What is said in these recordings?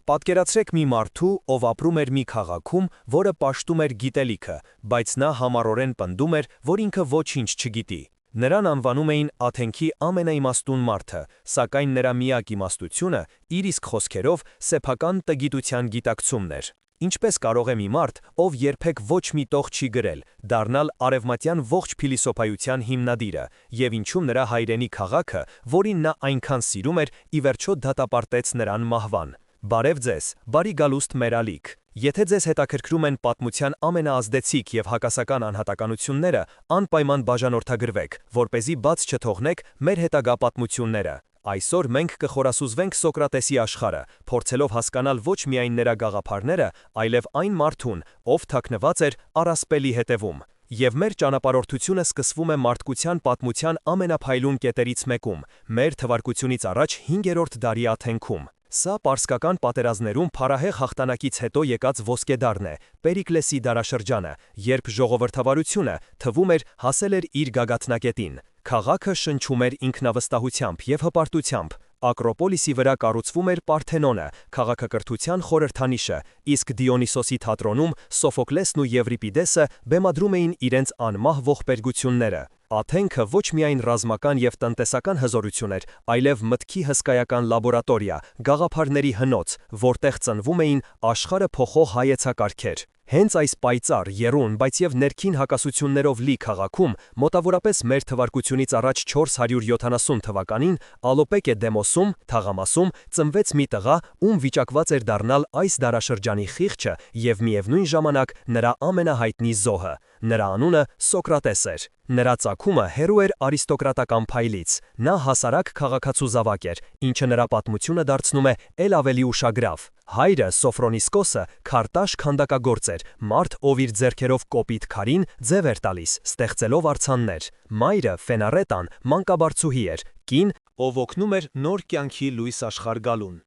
Պատկերացրեք մի մարդու, ով ապրում էր մի քաղաքում, որը պաշտում էր գիտելիքը, բայց նա համառորեն պնդում էր, որ ինքը ոչինչ չգիտի։ Նրան անվանում էին Աթենքի ամենաիմաստուն մարդը, սակայն նրա միակ իմաստությունը, իր իսկ խոսքերով, սեփական տգիտության գիտակցումն էր։ Ինչպես կարող է մի մարդ, ով երբեք ոչ մի տող չի գրել, դառնալ արևմտյան ողջ փիլիսոփայության հիմնադիրը, եւ ինչու նրա հայրենի քաղաքը, որին նա այնքան սիրում էր, ի վերջո դատապարտեց նրան մահվան։ Բարև ձեզ, բարի գալուստ մեր ալիք։ Եթե ձեզ հետաքրքրում են պատմության ամենաազդեցիկ եւ հակասական անհատականությունները, անպայման բաժանորդագրվեք, որպեսզի բաց չթողնեք մեր հետագա պատմությունները։ Այսօր մենք կխորասուզվենք Սոկրատեսի աշխարհը, փորձելով հասկանալ ոչ միայն նրա գաղափարները, այլև այն մարդուն, ով թաքնված էր առասպելի հետևում։ Եվ մեր ճանապարհորդությունը սկսվում է մարդկության պատմության ամենափայլուն կետերից մեկում, մեր թվարկությունից առաջ 5-րդ դարի Աթենքում։ Սա պարսկական պատերազմներում փառահեղ հաղթանակից հետո եկած ոսկեդարն է, Պերիկլեսի դարաշրջանը, երբ ժողովրդավարությունը թվում էր հասել էր իր գագաթնակետին։ Քաղաքը շնչում էր ինքնավստահությամբ եւ հպարտությամբ։ Ակրոպոլիսի վրա կառուցվում էր Պարթենոնը, քաղաքակրթության խորհրդանիշը, իսկ Դիոնիսոսի թատրոնում Սոֆոկլեսն ու Եվրիպիդեսը բեմադրում էին իրենց անմահ ողբերգությունները։ Աթենքը ոչ միայն ռազմական եւ տնտեսական հզորություն էր, այլև մտքի հսկայական լաբորատորիա, գաղափարների հնոց, որտեղ ծնվում էին աշխարհը փոխող հայեցակարգեր։ Հենց այս պայծառ, եռուն, բայց եւ ներքին հակասություններով լի քաղաքում, մոտավորապես մեր թվարկությունից առաջ 470 թվականին, Ալոպեկե Դեմոսում, թաղամասում, ծնվեց մի տղա, ում վիճակված էր դառնալ այս դարաշրջանի խիղճը եւ միևնույն ժամանակ նրա ամենահայտնի զոհը։ Նրա անունը Սոկրատես էր։ Նրա ծագումը հեռու էր արիստոկրատական փայլից։ Նա հասարակ քաղաքացու զավակ էր, ինչը նրա պատմությունը դարձնում է ել ավելի ուշագրավ։ Հայրը Սոֆրոնիսկոսը քարտաշ քանդակագործ էր, մարդ, ով իր ձեռքերով կոպիտ քարին ձև էր տալիս, ստեղծելով արձաններ։ Մայրը Ֆենարետան մանկաբարձուհի էր, կին, ով օգնում էր նոր կյանքի լույս աշխարհ գալուն։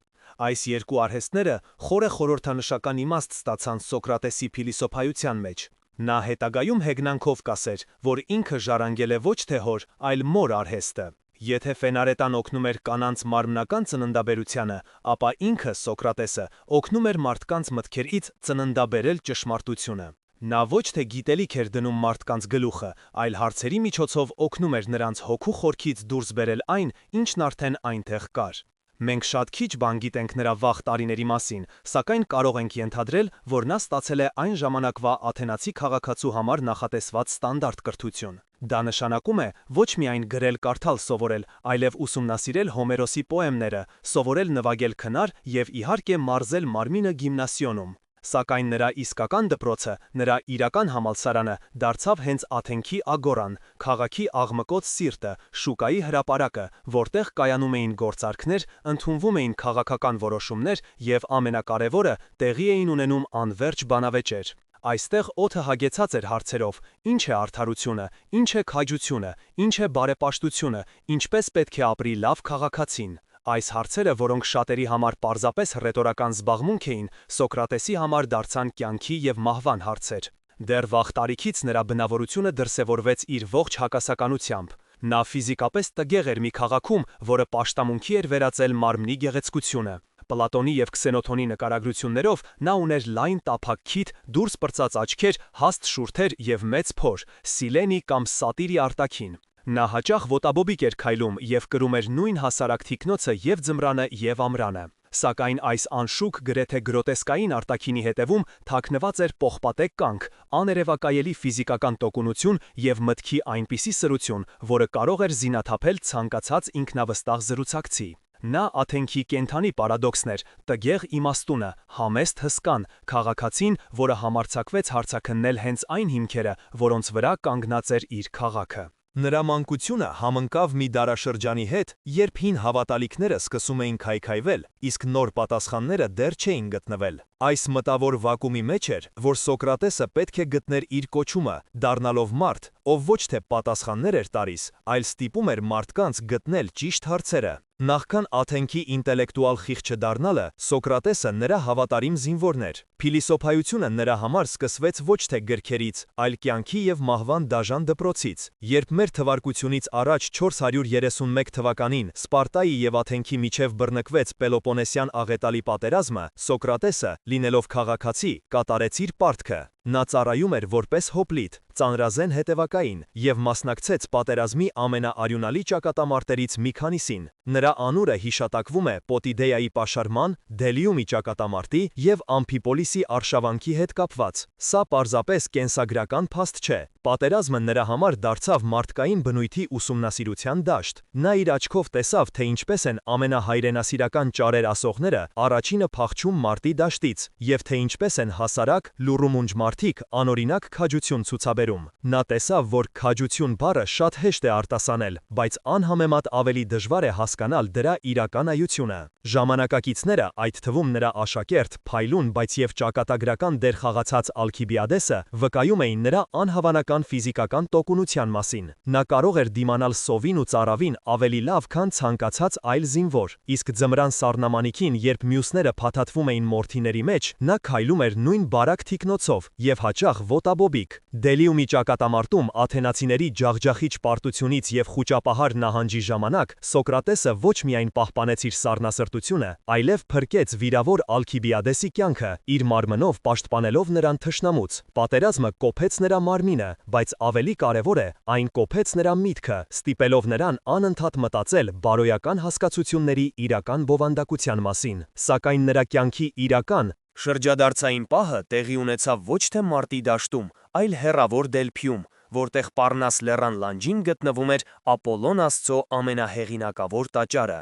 Այս երկու արհեստները խորը խորհրդանշական իմաստ ստացան Սոկրատեսի փիլիսոփայության մեջ։ Նա հետագայում հեգնանքով կասեր, որ ինքը ժառանգել է ոչ թե հոր, այլ մոր արհեստը։ Եթե Ֆենարետան օգնում էր կանանց մարմնական ծննդաբերությանը, ապա ինքը Սոկրատեսը օգնում էր մարդկանց մտքերից ծննդաբերել ճշմարտությունը։ Նա ոչ թե գիտելիք էր դնում մարդկանց գլուխը, այլ հարցերի միջոցով օգնում էր նրանց հոգու խորքից դուրս բերել այն, ինչն արդեն այնտեղ կար։ Մենք շատ քիչ բան գիտենք նրա վաղ տարիների մասին, սակայն կարող ենք ենթադրել, որ նա ստացել է այն ժամանակվա աթենացի քաղաքացու համար նախատեսված ստանդարտ կրթություն։ Դա նշանակում է ոչ միայն գրել-կարդալ սովորել, այլև ուսումնասիրել Հոմերոսի պոեմները, սովորել նվագել քնար եւ իհարկե մարզել մարմինը գիմնասիոնում։ Սակայն նրա իսկական դպրոցը, նրա իրական համալսարանը դարձավ հենց Աթենքի ագորան, քաղաքի աղմկոտ սիրտը, շուկայի հրապարակը, որտեղ կայանում էին գործարքներ, ընդունվում էին քաղաքական որոշումներ եւ ամենակարևորը տեղի էին ունենում անverջ բանավեճեր։ Այստեղ օդը հագեցած էր հարցերով. ինչ է արդարությունը, ինչ է քաջությունը, ինչ է բարեպաշտությունը, ինչպես պետք է ապրի լավ քաղաքացին։ Այս հարցերը, որոնք շատերի համար պարզապես հռետորական զբաղմունք էին, Սոկրատեսի համար դարձան կյանքի եւ մահվան հարցեր։ Դեռ վաղ տարիքից նրա բնավորությունը դրսևորվեց իր ողջ հակասականությամբ։ Նա ֆիզիկապես տգեղ էր մի քաղաքում, որը պաշտամունքի էր վերածել մարմնի գեղեցկությունը։ Պլատոնի եւ Քսենոթոնի նկարագրություններով նա ուներ լայն տափակ քիթ, դուրս պրծած աչքեր, հաստ շուրթեր եւ մեծ փոր, Սիլենի կամ Սատիրի արտաքին։ Նա հաճախ ոտաբոբիկ էր քայլում եւ կրում էր նույն հասարակ թիկնոցը եւ ձմռանը եւ ամռանը։ Սակայն այս անշուք գրեթե գրոտեսկային արտաքինի հետևում թաքնված էր պողպատե կանգ, աներևակայելի ֆիզիկական տոկունություն եւ մտքի այնպիսի սրություն, որը կարող էր զինաթափել ցանկացած ինքնավստահ զրուցակցի։ Նա Աթենքի կենթանի պարադոքսն էր, տգեղ իմաստունը, համեստ հսկան, քաղաքացին, որը համարձակվեց հարցաքննել հենց այն հիմքերը, որոնց վրա կանգնած էր իր քաղաքը։ Նրա մանկությունը համընկավ մի դարաշրջանի հետ, երբ հին հավատալիքները սկսում էին քայքայվել, իսկ նոր պատասխանները դեռ չէին գտնվել։ Այս մտավոր վակուումի մեջ էր, որ Սոկրատեսը պետք է գտներ իր կոչումը, դառնալով մարդ, ով ոչ թե պատասխաններ էր տալիս, այլ ստիպում էր մարդկանց գտնել ճիշտ հարցերը։ Նախքան Աթենքի ինտելեկտուալ խիղճը դառնալը, Սոկրատեսը նրա հավատարիմ զինվորն էր։ Փիլիսոփայությունը նրա համար սկսվեց ոչ թե գրքերից, այլ կյանքի և մահվան դաժան դպրոցից։ Երբ մեր թվարկությունից առաջ 431 թվականին Սպարտայի և Աթենքի միջև բռնկվեց Պելոպոնեսյան աղետալի պատերազմը, Սոկրատեսը, լինելով քաղաքացի, կատարեց իր պարտքը։ Նա ծառայում էր որպես հոպլիտ, ծանրազեն հետևակային և մասնակցեց պատերազմի ամենաարյունալի ճակատամարտերից մի քանիսին։ Նրա անունը հիշատակվում է Պոտիդեայի պաշարման, Դելիումի ճակատամարտի և Ամփիպոլիսի արշավանքի հետ կապված։ Սա պարզապես կենսագրական փաստ չէ։ Պատերազմը նրա համար դարձավ մարդկային բնույթի ուսումնասիրության դաշտ։ Նա իր աչքով տեսավ, թե ինչպես են ամենահայրենասիրական ճարեր ասողները առաջինը փախչում մարտի դաշտից, և թե ինչպես են հասարակ, լուռումունջ մարդիկ անօրինակ քաջություն ցուցաբերում։ Նա տեսավ, որ քաջություն բառը շատ հեշտ է արտասանել, բայց անհամեմատ ավելի դժվար է հասկանալ դրա իրական այությունը։ Ժամանակակիցները, այդ թվում նրա աշակերտ, փայլուն, բայց և ճակատագրական դեր խաղացած Ալքիբիադեսը, վկայում էին նրա անհավանական ֆիզիկական տոկունության մասին։ Նա կարող էր դիմանալ սովին ու ծարավին ավելի լավ, քան ցանկացած այլ զինվոր, իսկ ձմռան սառնամանիքին, երբ մյուսները փաթաթվում էին մորթիների մեջ, նա քայլում էր նույն բարակ թիկնոցով և հաճախ ոտաբոբիկ։ Դելիումի ճակատամարտում աթենացիների ջախջախիչ պարտությունից և խուճապահար նահանջի ժամանակ Սոկրատեսը ոչ միայն պահպանեց իր սառնասրտությունը, այլև փրկեց վիրավոր Ալքիբիադեսի կյանքը, իր մարմնով պաշտպանելով նրան թշնամուց։ Պատերազմը կոփեց նրա մարմինը, բայց ավելի կարևոր է, այն կոփեց նրա միտքը, ստիպելով նրան անընդհատ մտածել բարոյական հասկացությունների իրական բովանդակության մասին։ Սակայն նրա կյանքի իրական շրջադարձային պահը տեղի ունեցավ ոչ թե մարտի դաշտում, այլ հեռավոր Դելփիում, որտեղ Պառնաս լեռան լանջին գտնվում էր Ապոլոն աստծո ամենահեղինակավոր տաճարը։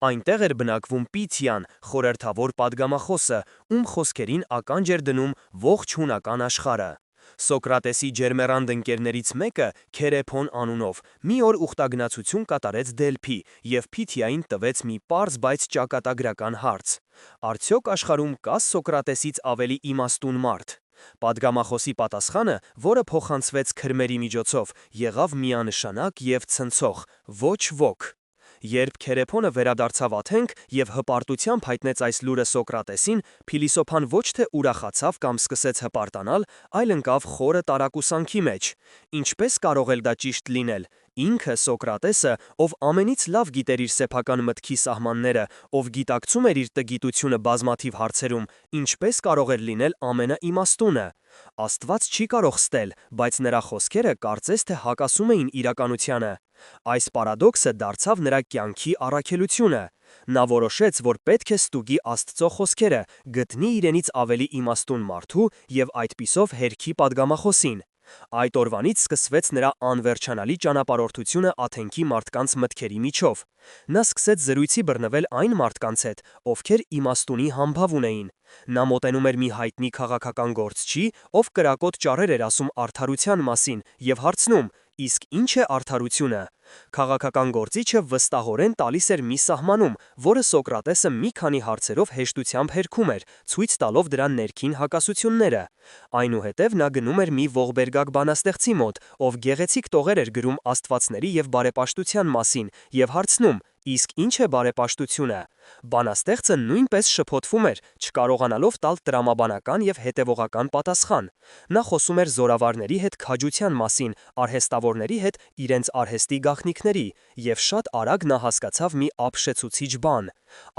Այնտեղ էր բնակվում Պիթիան, խորհրդավոր պատգամախոսը, ում խոսքերին ականջ էր դնում ողջ հունական աշխարհը։ Սոկրատեսի ջերմեռանդ ընկերներից մեկը, Քերեփոն անունով, մի օր ուխտագնացություն կատարեց Դելփի և Փիթիային տվեց մի պարզ, բայց ճակատագրական հարց. Արդյոք աշխարհում կա Սոկրատեսից ավելի իմաստուն մարդ։ Պատգամախոսի պատասխանը, որը փոխանցվեց քրմերի միջոցով, եղավ միանշանակ և ցնցող. ոչ ոք։ Երբ Քերեփոնը վերադարձավ Աթենք և հպարտությամբ հայտնեց այս լուրը Սոկրատեսին, փիլիսոփան ոչ թե ուրախացավ կամ սկսեց հպարտանալ, այլ ընկավ խորը տարակուսանքի մեջ։ Ինչպես կարող էր դա ճիշտ լինել։ Ինքը Սոկրատեսը, ով ամենից լավ գիտեր իր սեփական մտքի սահմանները, ով գիտակցում էր իր տգիտությունը բազմաթիվ հարցերում, ինչպես կարող էր լինել ամենաիմաստունը։ Աստված չի կարող ստել, բայց նրա խոսքերը կարծես թե հակասում էին իրականությանը։ Այս պարադոքսը դարձավ նրա կյանքի առաքելությունը։ Նա որոշեց, որ պետք է ստուգի Աստծո խոսքերը, գտնի իրենից ավելի իմաստուն մարդու և այդպիսով հերքի պատգամախոսին։ Այդ օրվանից սկսվեց նրա անվերջանալի ճանապարհորդությունը Աթենքի մարդկանց մտքերի միջով։ Նա սկսեց զրույցի բռնվել այն մարդկանց հետ, ովքեր իմաստունի համբավ ունեին։ Նա մոտենում էր մի հայտնի քաղաքական գործչի, ով կրակոտ ճառեր էր ասում արդարության մասին, և հարցնում. իսկ ի՞նչ է արդարությունը։ Քաղաքական գործիչը վստահորեն տալիս էր մի սահմանում, որը Սոկրատեսը մի քանի հարցերով հեշտությամբ հերքում էր, ցույց տալով դրա ներքին հակասությունները։ Այնուհետև նա գնում էր մի ողբերգակ բանաստեղծի մոտ, ով գեղեցիկ տողեր էր գրում աստվածների և բարեպաշտության մասին, և հարցնում. իսկ ի՞նչ է բարեպաշտությունը։ Բանաստեղծը նույնպես շփոթվում էր, չկարողանալով տալ տրամաբանական և հետևողական պատասխան։ Նա խոսում էր զորավարների հետ քաջության մասին, արհեստավորների հետ իրենց արհեստի գաղտնիքների, և շատ արագ նա հասկացավ մի ապշեցուցիչ բան։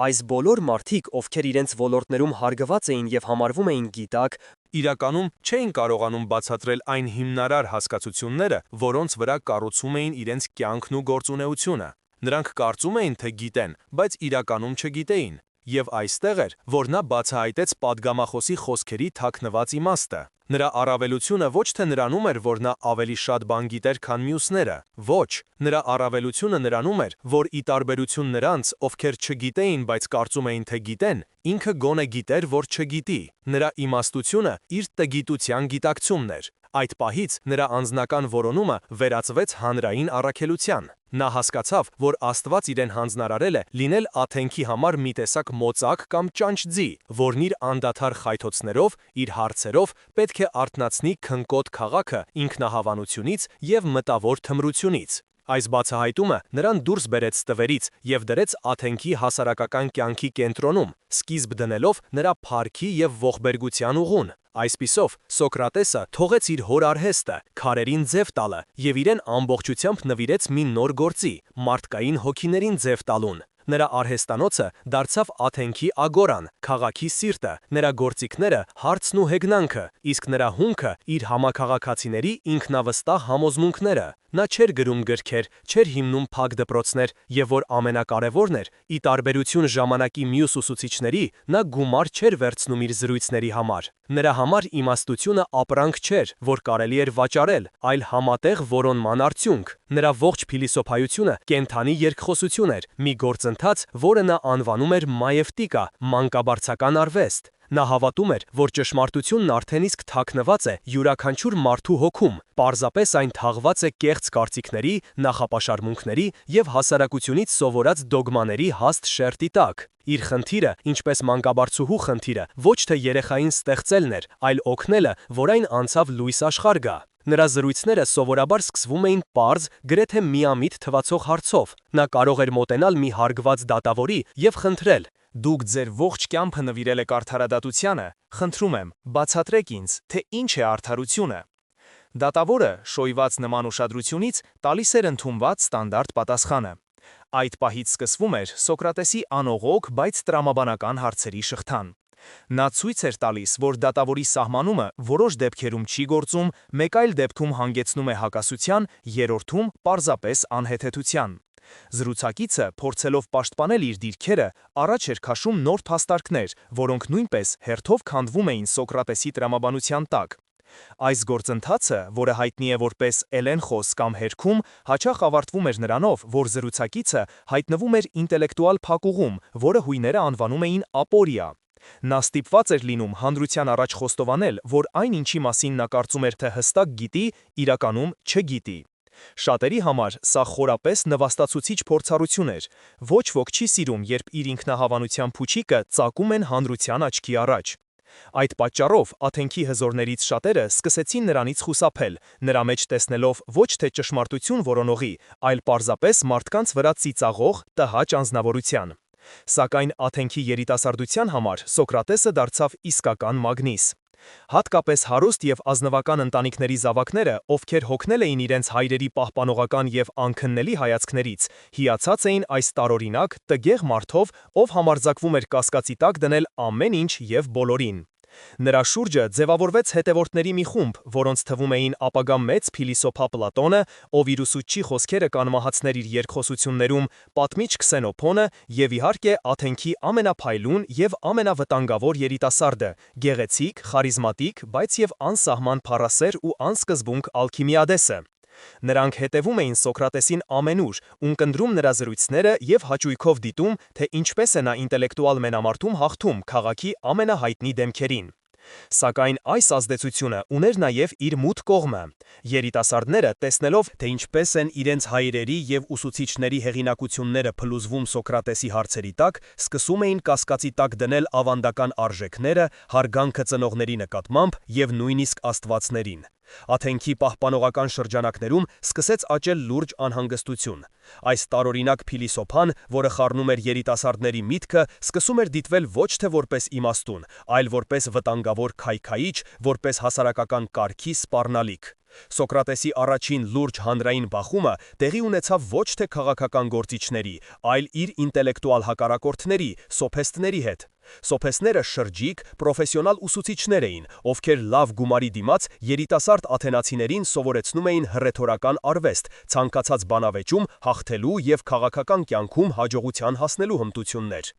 Այս բոլոր մարդիկ, ովքեր իրենց ոլորտներում հարգված էին և համարվում էին գիտակ, իրականում չէին կարողանում բացատրել այն հիմնարար հասկացությունները, որոնց վրա կառուցում էին իրենց կյանքն ու գործունեությունը։ Նրանք կարծում էին, թե գիտեն, բայց իրականում չգիտեին։ Եվ այստեղ էր, որ նա բացահայտեց պատգամախոսի խոսքերի թաքնված իմաստը։ Նրա առավելությունը ոչ թե նրանում էր, որ նա ավելի շատ բան գիտեր, քան մյուսները։ Ոչ, նրա առավելությունը նրանում էր, որ ի տարբերություն նրանց, ովքեր չգիտեին, բայց կարծում էին, թե գիտեն, ինքը գոնե գիտեր, որ չգիտի։ Նրա իմաստությունը իր տգիտության գիտակցումն էր։ Այդ պահից նրա անձնական որոնումը վերածվեց հանրային առաքելության։ Նա հասկացավ, որ Աստված իրեն հանձնարարել է լինել Աթենքի համար մի տեսակ մոծակ կամ ճանճձի, որն իր անդադար խայթոցներով, իր հարցերով պետք է արթնացնի քնկոտ քաղաքը ինքնահավանությունից և մտավոր թմրությունից։ Այս բացահայտումը նրան դուրս բերեց տվերից և դրեց Աթենքի հասարակական կյանքի կենտրոնում, սկիզբ դնելով նրա փառքի և ողբերգության ուղուն։ Այսպիսով, Սոկրատեսը թողեց իր հոր արհեստը, քարերին ձև տալը և իրեն ամբողջությամբ նվիրեց մի նոր գործի՝ մարդկային հոգիներին ձև տալուն։ Նրա արհեստանոցը դարձավ Աթենքի ագորան, քաղաքի սիրտը, նրա գործիքները հարցն ու հեգնանքը, իսկ նրա հումքը իր համաքաղաքացիների ինքնավստահ համոզմունքները։ Նա չէր գրում գրքեր, չէր հիմնում փակ դպրոցներ, և որ ամենակարևորն էր, ի տարբերություն ժամանակի մյուս ուսուցիչների, նա գումար չէր վերցնում իր զրույցների համար։ Նրա համար իմաստությունը ապրանք չէր, որ կարելի էր վաճառել, այլ համատեղ որոնման արդյունք։ Նրա ողջ փիլիսոփայությունը կենդանի երկխոսություն էր, մի գործընթաց, որը նա անվանում էր մաևտիկա, մանկաբարձական արվեստ։ Նա հավատում էր, որ ճշմարտությունն արդեն իսկ թաքնված է յուրաքանչյուր մարդու հոգում, պարզապես այն թաղված է կեղծ կարծիքների, նախապաշարմունքների և հասարակությունից սովորած դոգմաների հաստ շերտի տակ։ Իր խնդիրը, ինչպես մանկաբարձուհու խնդիրը, ոչ թե երեխային ստեղծելն էր, այլ օգնելը, որ այն անցավ լույս աշխարհ գա։ Նրա զրույցները սովորաբար սկսվում էին պարզ, գրեթե միամիտ թվացող հարցով։ Նա կարող էր մոտենալ մի հարգված դատավորի և խնդրել. «Դուք ձեր ողջ կյանքը նվիրել եք արդարադատությանը, խնդրում եմ, բացատրեք ինձ, թե ինչ է արդարությունը»։ Դատավորը, շոյված նման ուշադրությունից, տալիս էր ընդունված ստանդարտ պատասխանը։ Այդ պահից սկսվում էր Սոկրատեսի անողոք, բայց տրամաբանական հարցերի շղթան։ Նա ցույց էր տալիս, որ դատավորի սահմանումը որոշ դեպքերում չի գործում, մեկ այլ դեպքում հանգեցնում է հակասության, երրորդում պարզապես անհեթեթության։ Զրուցակիցը, փորձելով պաշտպանել իր դիրքերը, առաջ էր քաշում նոր փաստարկներ, որոնք նույնպես հերթով քանդվում էին Սոկրատեսի տրամաբանության տակ։ Այս գործընթացը, որը հայտնի է որպես էլենխոս կամ հերքում, հաճախ ավարտվում էր նրանով, որ զրուցակիցը հայտնվում էր ինտելեկտուալ փակուղում, որը հույները անվանում էին ապորիա։ Նա ստիպված էր լինում հանրության առաջ խոստովանել, որ այն, ինչի մասին նա կարծում էր, թե հստակ գիտի, իրականում չգիտի։ Շատերի համար սա խորապես նվաստացուցիչ փորձառություն էր։ Ոչ ոք չի սիրում, երբ իր ինքնահավանության փուչիկը ծակում են հանրության աչքի առաջ։ Այդ պատճառով Աթենքի հզորներից շատերը սկսեցին նրանից խուսափել, նրա մեջ տեսնելով ոչ թե ճշմարտություն որոնողի, այլ պարզապես մարդկանց վրա ծիծաղող, տհաճ անձնավորության։ Սակայն Աթենքի երիտասարդության համար Սոկրատեսը դարձավ իսկական մագնիս։ Հատկապես հարուստ և ազնվական ընտանիքների զավակները, ովքեր հոգնել էին իրենց հայրերի պահպանողական և անքննելի հայացքներից, հիացած էին այս տարօրինակ, տգեղ մարդով, ով համարձակվում էր կասկածի տակ դնել ամեն ինչ և բոլորին։ Նրա շուրջը ձևավորվեց հետևորդների մի խումբ, որոնց թվում էին ապագա մեծ փիլիսոփա Պլատոնը, ով իր ուսուցչի խոսքերը կանմահացներ իր երկխոսություններում, պատմիչ Քսենոփոնը և իհարկե Աթենքի ամենափայլուն և ամենավտանգավոր երիտասարդը, գեղեցիկ, խարիզմատիկ, բայց և անսահման փառասեր ու անսկզբունք Ալքիմիադեսը։ Նրանք հետևում էին Սոկրատեսին ամենուր, ունկնդրում նրա զրույցները և հաճույքով դիտում, թե ինչպես է նա ինտելեկտուալ մենամարտում հաղթում քաղաքի ամենահայտնի դեմքերին։ Սակայն այս ազդեցությունը ուներ նաև իր մութ կողմը։ Երիտասարդները, տեսնելով, թե ինչպես են իրենց հայրերի և ուսուցիչների հեղինակությունները փլուզվում Սոկրատեսի հարցերի տակ, սկսում էին կասկածի տակ դնել ավանդական արժեքները, հարգանքը ծնողների նկատմամբ և նույնիսկ աստվածներին։ Աթենքի պահպանողական շրջանակներում սկսեց աճել լուրջ անհանգստություն։ Այս տարօրինակ փիլիսոփան, որը խառնում էր երիտասարդների միտքը, սկսում էր դիտվել ոչ թե որպես իմաստուն, այլ որպես վտանգավոր քայքայիչ, որպես հասարակական կարգի սպառնալիք։ Սոկրատեսի առաջին լուրջ հանրային բախումը տեղի ունեցավ ոչ թե քաղաքական գործիչների, այլ իր ինտելեկտուալ հակառակորդների՝ սոփեստների հետ։ Սոփեստները շրջիկ, պրոֆեսիոնալ ուսուցիչներ էին, ովքեր լավ գումարի դիմաց երիտասարդ աթենացիներին սովորեցնում էին հռետորական արվեստ, ցանկացած բանավեճում հաղթելու և քաղաքական կյանքում հաջողության հասնելու հմտություններ։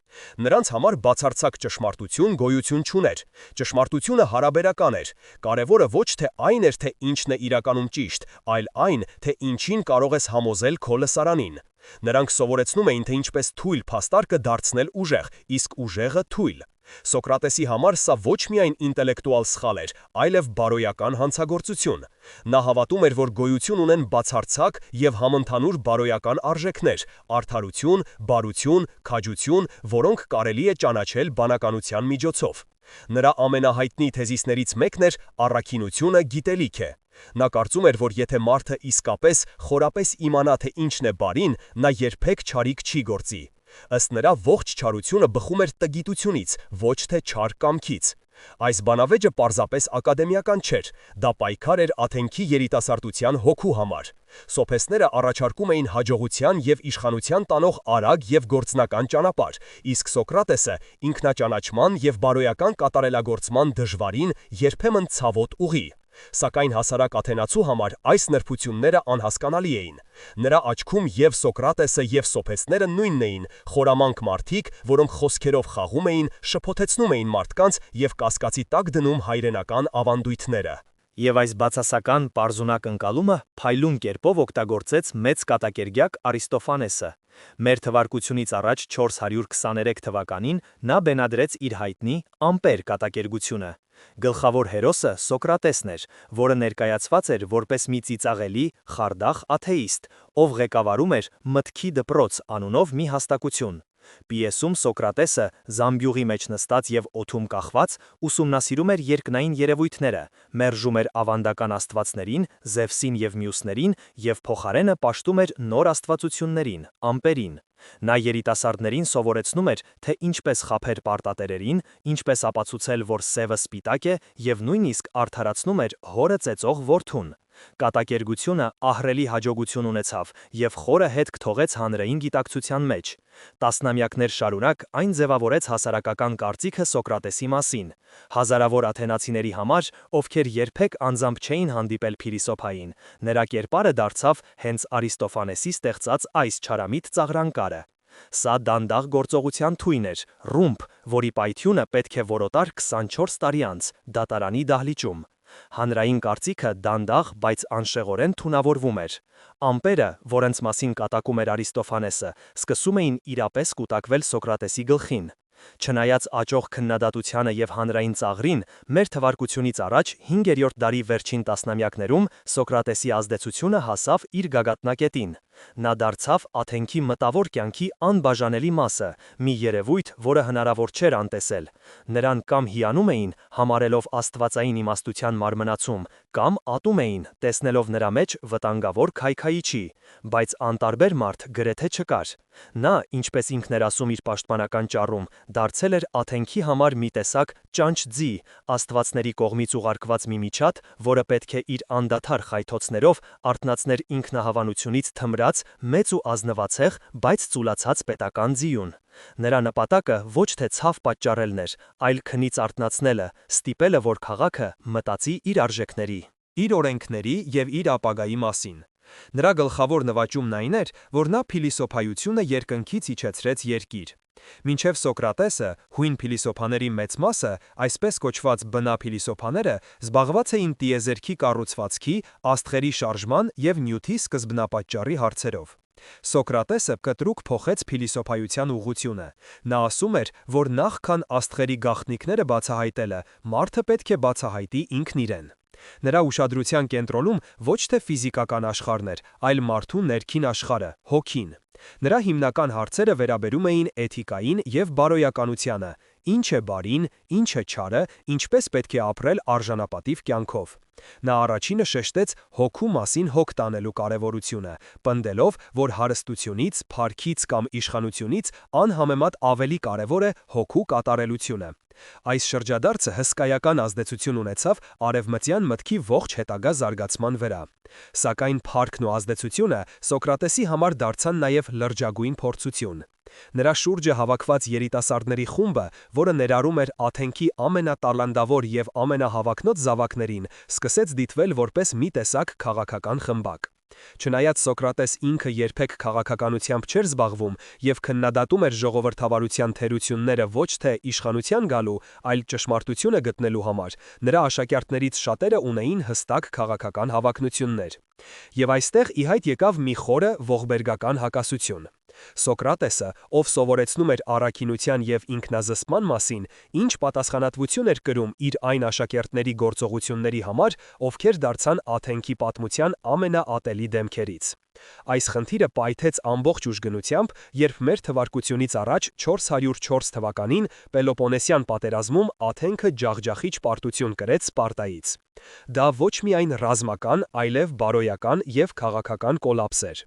Նրանց համար բացարձակ ճշմարտություն գոյություն չուներ։ Ճշմարտությունը հարաբերական էր։ Կարևորը ոչ թե այն էր, թե ինչն է իրականում ճիշտ, այլ այն, թե ինչին կարող ես համոզել քո լսարանին։ Նրանք սովորեցնում էին, թե ինչպես թույլ փաստարկը դարձնել ուժեղ, իսկ ուժեղը թույլ։ Սոկրատեսի համար սա ոչ միայն ինտելեկտուալ սխալ էր, այլև բարոյական հանցագործություն։ Նա հավատում էր, որ գոյություն ունեն բացարձակ և համընդհանուր բարոյական արժեքներ՝ արդարություն, բարություն, քաջություն, որոնք կարելի է ճանաչել բանականության միջոցով։ Նրա ամենահայտնի թեզիսներից մեկն էր «Առաքինությունը գիտելիք է»։ Նա կարծում էր, որ եթե մարդը իսկապես խորապես իմանա, թե ինչն է բարին, նա երբեք չարիք չի գործի։ Ըստ նրա ողջ չարությունը բխում էր տգիտությունից, ոչ թե չար կամքից։ Այս բանավեճը պարզապես ակադեմիական չէր, դա պայքար էր աթենքի երիտասարդության հոգու համար։ Սոփեսները առաջարկում էին հաջողության և իշխանության տանող արագ և գործնական ճանապարհ, իսկ Սոկրատեսը ինքնաճանաչման և բարոյական կատարելագործման դժվարին, երբեմն ցավոտ ուղի։ Սակայն հասարակ աթենացու համար այս նրբությունները անհասկանալի էին։ Նրա աչքում և Սոկրատեսը և սոփեսները նույնն էին՝ խորամանկ մարդիկ, որոնք խոսքերով խաղում էին, շփոթեցնում էին մարդկանց և կասկածի տակ դնում հայրենական ավանդույթները։ Եվ այս բացասական պարզունակ ընկալումը փայլուն կերպով օգտագործեց մեծ կատակերգյակ Արիստոֆանեսը։ Մեր թվարկությունից առաջ 423 թվականին նա բենադրեց իր հայտնի «Ամպեր» կատակերգությունը։ Գլխավոր հերոսը Սոկրատեսն էր, որը ներկայացված էր որպես մի ծիծաղելի, խարդախ աթեիստ, ով ղեկավարում էր «Մտքի դպրոց» անունով մի հաստակություն։ Պիեսում Սոկրատեսը, զամբյուղի մեջ նստած և օդում կախված, ուսումնասիրում էր երկնային երևույթները, մերժում էր ավանդական աստվածներին, Զևսին և մյուսներին, և փոխարենը պաշտում էր նոր աստվածություններին, ամպերին։ Նա երիտասարդներին սովորեցնում էր, թե ինչպես խաբել պարտատերերին, ինչպես ապացուցել, որ սևը սպիտակ է, և նույնիսկ արդարացնում էր հորը ծեծող որդուն։ Կատակերգությունը ահռելի հաջողություն ունեցավ և խորը հետք թողեց հանրային գիտակցության մեջ։ Տասնամյակներ շարունակ այն ձևավորեց հասարակական կարծիքը Սոկրատեսի մասին։ Հազարավոր աթենացիների համար, ովքեր երբեք անձամբ չէին հանդիպել փիլիսոփային, նրա կերպարը դարձավ հենց Արիստոֆանեսի ստեղծած այս չարամիտ ծաղրանկարը։ Սա դանդաղ գործողության թույն էր, ռումբ, որի պայթյունը պետք է որոտար 24 տարի անց, դատարանի դահլիճում։ Հանրային կարծիքը դանդաղ, բայց անշեղորեն թունավորվում էր։ Ամպերը, որոնց մասին կատակում էր Արիստոֆանեսը, սկսում էին իրապես կուտակվել Սոկրատեսի գլխին։ Չնայած աճող քննադատությանը և հանրային ծաղրին, մեր թվարկությունից առաջ 5-րդ դարի վերջին տասնամյակներում Սոկրատեսի ազդեցությունը հասավ իր գագաթնակետին։ Նա դարձավ աթենքի մտավոր կյանքի անբաժանելի մասը, մի երևույթ, որը հնարավոր չէր անտեսել։ Նրան կամ հիանում էին, համարելով աստվածային իմաստության մարմնացում, կամ ատում էին, տեսնելով նրա մեջ վտանգավոր քայքայիչի, բայց անտարբեր մարդ գրեթե չկար։ Նա, ինչպես ինքն էր ասում իր պաշտպանական ճառում, դարձել էր աթենքի համար մի տեսակ ճանճ-ձի, աստվածների կողմից ուղարկված մի միջատ, որը պետք է իր անդադար խայթոցներով արթնացներ ինքնահավանությունից թմրած, մեծ ու ազնվացեղ, բայց ծուլացած պետական ձիուն։ Նրա նպատակը ոչ թե ցավ պատճառելն էր, այլ քնից արթնացնելը, ստիպելը, որ քաղաքը մտածի իր արժեքների, իր օրենքների և իր ապագայի մասին։ Նրա գլխավոր նվաճումն այն էր, որ նա փիլիսոփայությունը երկնքից իջեցրեց երկիր։ Մինչև Սոկրատեսը, հույն փիլիսոփաների մեծ մասը, այսպես կոչված բնափիլիսոփաները, զբաղված էին տիեզերքի կառուցվածքի, աստղերի շարժման և նյութի սկզբնապատճառի հարցերով։ Սոկրատեսը կտրուկ փոխեց փիլիսոփայության ուղղությունը։ Նա ասում էր, որ նախքան աստղերի գաղտնիքները բացահայտելը, մարդը պետք է բացահայտի ինքն իրեն։ Նրա ուշադրության կենտրոնում ոչ թե ֆիզիկական աշխարհն էր, այլ մարդու ներքին աշխարհը, հոգին։ Նրա հիմնական հարցերը վերաբերում էին էթիկային և բարոյականությանը, ինչ է բարին, ինչ է չարը, ինչպես պետք է ապրել արժանապատիվ կյանքով։ Նա առաջինը շեշտեց հոգու մասին հոգ տանելու կարևորությունը, պնդելով, որ հարստությունից, փառքից կամ իշխանությունից անհամեմատ ավելի կարևոր է հոգու կատարելությունը։ Այս շրջադարձը հսկայական ազդեցություն ունեցավ արևմտյան մտքի ողջ հետագա զարգացման վրա։ Սակայն փառքն ու ազդեցությունը Սոկրատեսի համար դարձան նաև լրջագույն փորձություն։ Նրա շուրջը հավաքված երիտասարդների խումբը, որը ներառում էր աթենքի ամենատալանտավոր և ամենահավակնոտ զավակներին, սկսեց դիտվել որպես մի տեսակ քաղաքական խմբակ։ Չնայած Սոկրատես ինքը երբեք քաղաքականությամբ չէր զբաղվում և քննադատում էր ժողովրդավարության թերությունները ոչ թե իշխանության գալու, այլ ճշմարտությունը գտնելու համար, նրա աշակերտներից շատերը ունեին հստակ քաղաքական հավակնություններ։ Եվ այստեղ ի հայտ եկավ մի խորը ողբերգական հակասություն։ Սոկրատեսը, ով սովորեցնում էր առաքինության և ինքնազսպման մասին, ինչ պատասխանատվություն էր կրում իր այն աշակերտների գործողությունների համար, ովքեր դարձան աթենքի պատմության ամենաատելի դեմքերից։ Այս խնդիրը պայթեց ամբողջ ուժգնությամբ, երբ մեր թվարկությունից առաջ 404 թվականին Պելոպոնեսյան պատերազմում Աթենքը ջախջախիչ պարտություն կրեց Սպարտայից։ Դա ոչ միայն ռազմական, այլև բարոյական և քաղաքական կոլապս էր։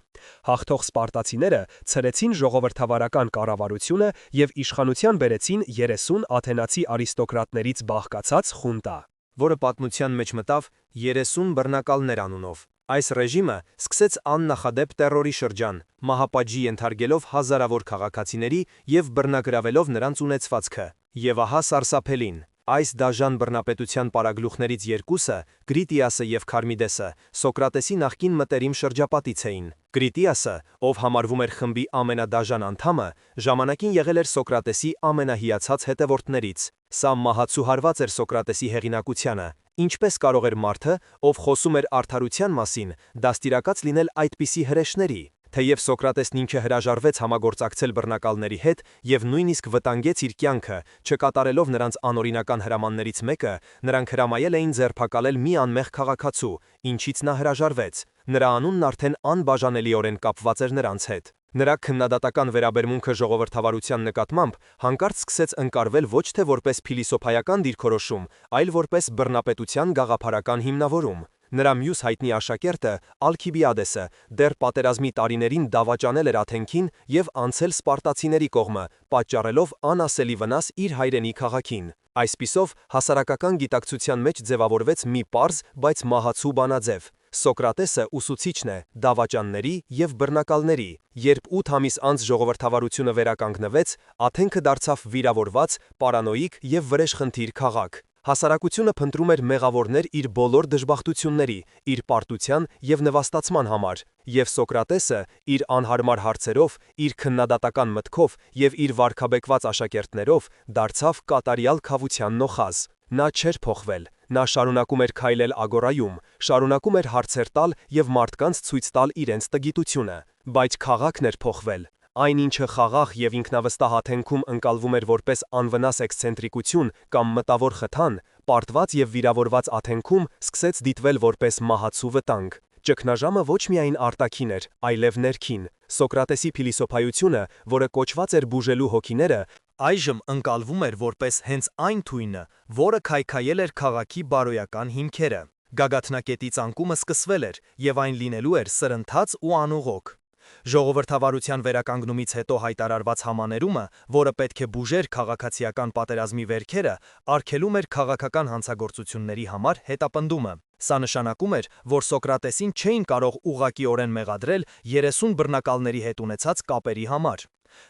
Հաղթող սպարտացիները ցրեցին ժողովրդավարական կառավարությունը և իշխանության բերեցին 30 աթենացի արիստոկրատներից բաղկացած խունտա, որը պատմության մեջ մտավ 30 բռնակալներ անունով։ Այս ռեժիմը սկսեց աննախադեպ տերորի շրջան, մահապատժի ենթարկելով հազարավոր քաղաքացիների և բռնագրավելով նրանց ունեցվածքը։ Եվ ահա սարսափելին, այս դաժան բռնապետության պարագլուխներից երկուսը, Գրիտիասը և Քարմիդեսը, Սոկրատեսի նախկին մտերիմ շրջապատից էին։ Գրիտիասը, ով համարվում էր խմբի ամենադաժան անդամը, ժամանակին եղել էր Սոկրատեսի ամենահիացած հետևորդներից։ Սա մահացու հարված էր Սոկրատեսի հեղինակությանը։ Ինչպես կարող էր մարդը, ով խոսում էր արդարության մասին, դաստիարակած լինել այդպիսի հրեշների։ Թեև Սոկրատեսն ինքը հրաժարվեց համագործակցել բռնակալների հետ և նույնիսկ վտանգեց իր կյանքը, չկատարելով նրանց անօրինական հրամաններից մեկը, նրանք հրամայել էին ձերբակալել մի անմեղ քաղաքացու, ինչից նա հրաժարվեց։ Նրա անունն արդեն անբաժանելիորեն կապված էր նրանց հետ։ Նրա քննադատական վերաբերմունքը ժողովրդավարության նկատմամբ հանկարծ սկսեց ընկարվել ոչ թե որպես փիլիսոփայական դիրքորոշում, այլ որպես բռնապետության գաղափարական հիմնավորում։ Նրա մյուս հայտնի աշակերտը Ալքիբիադեսը դեռ պատերազմի տարիներին դավաճանել էր Աթենքին և անցել սպարտացիների կողմը, պատճառելով անասելի վնաս իր հայրենի քաղաքին։ Այսպիսով, հասարակական գիտակցության մեջ ձևավորվեց մի պարզ, բայց մահացու բանաձև։ Սոկրատեսը ուսուցիչն է դավաճանների և բռնակալների։ Երբ 8 ամիս անց ժողովրդավարությունը վերականգնվեց, Աթենքը դարձավ վիրավորված, պարանոիկ և վրեժխնդիր քաղաք։ Հասարակությունը փնտրում էր մեղավորներ իր բոլոր դժբախտությունների, իր պարտության և նվաստացման համար, և Սոկրատեսը իր անհարմար հարցերով, իր քննադատական մտքով և իր վարքաբեկված աշակերտներով դարձավ կատարյալ քավության նոխազ։ Նա չէր փոխվել, նա շարունակում էր քայլել ագորայում, շարունակում էր հարցեր տալ և մարդկանց ցույց տալ իրենց տգիտությունը, բայց քաղաքն էր փոխվել։ Այն, ինչը խաղաղ և ինքնավստահ Աթենքում ընկալվում էր որպես անվնաս էքսցենտրիկություն կամ մտավոր խթան, պարտված և վիրավորված Աթենքում սկսեց դիտվել որպես մահացու վտանգ։ Ճգնաժամը ոչ միայն արտաքին էր, այլև ներքին։ Սոկրատեսի փիլիսոփայությունը, որը կոչված էր բուժելու հոգիները, այժմ ընկալվում էր որպես հենց այն թույնը, որը քայքայել էր քաղաքի բարոյական հիմքերը։ Գագաթնակետի ծանկումը սկսվել էր, և այն լինելու էր սրընթաց ու անուղոք։ Ժողովրդավարության վերականգնումից հետո հայտարարված համաներումը, որը պետք է բուժեր քաղաքացիական պատերազմի վերքերը, արգելում էր քաղաքական հանցագործությունների համար հետապնդումը։ Սա նշանակում էր, որ Սոկրատեսին չէին կարող ուղղակիորեն մեղադրել 30 բռնակալների հետ ունեցած կապերի համար։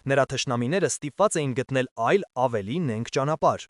Նրա թշնամիները ստիպված էին գտնել այլ, ավելի նենգ ճանապարհ։